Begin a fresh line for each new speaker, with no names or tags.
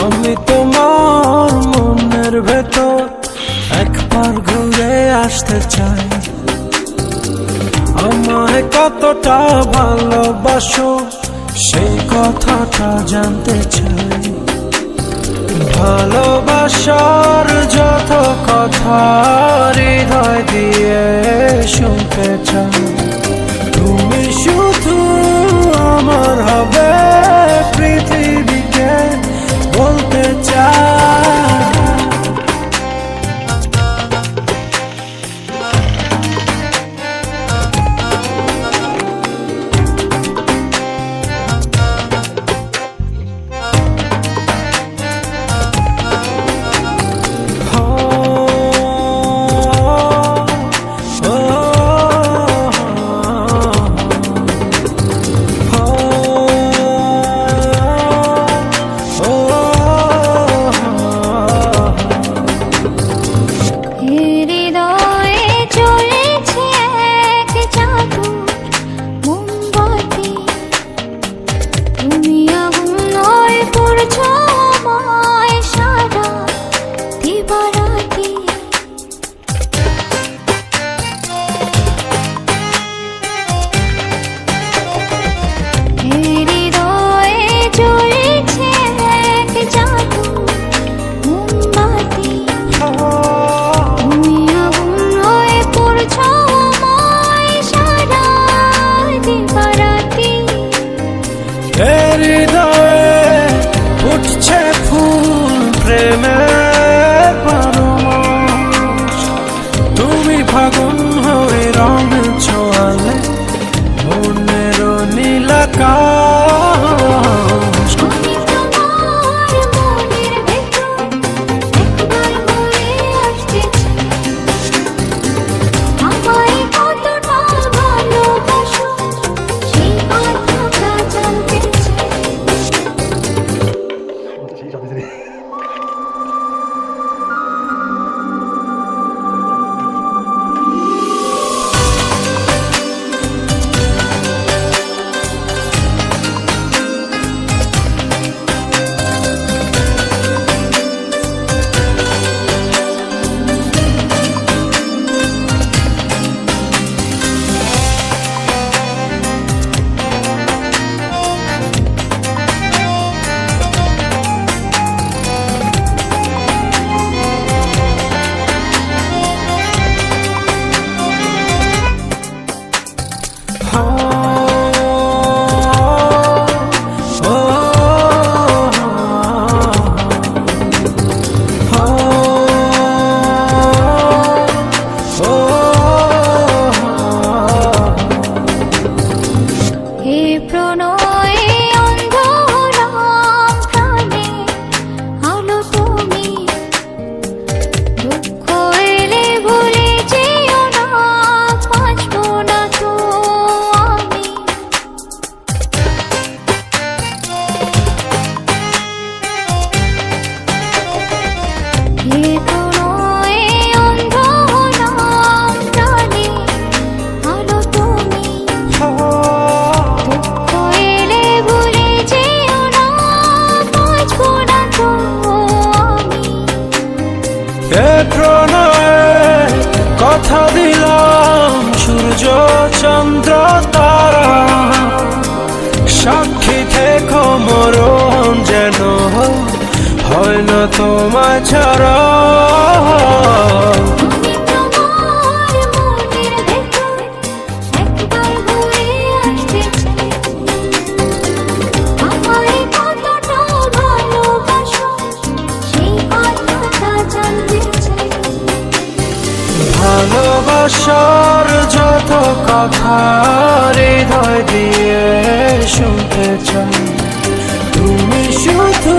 আমি তোমার মনের ভেতর একবার ঘুরে আসতে চাই। আমায় কতটা ভালোবাসো সেই কথাটা জানতে চাই। ভালোবাসার যত কথা হৃদয় দিয়ে শুনতে চাই। তুমি শুধু আমার হবে পৃথিবীকে বলতে চাই। উঠছে ফুল প্রেমের পরশ। তুমি ফাগুন হয়ে রং ছোঁয়ালে মনের নীলাকাশ। কথা দিলাম সূর্য চন্দ্র তারা সাক্ষী থেকো মরণ যেন হয় না তোমায় ছাড়া। ভালোবাসা ভালোবাসার যত কথা হৃদয় দিয়ে শুনতে চাই, তুমি শুধু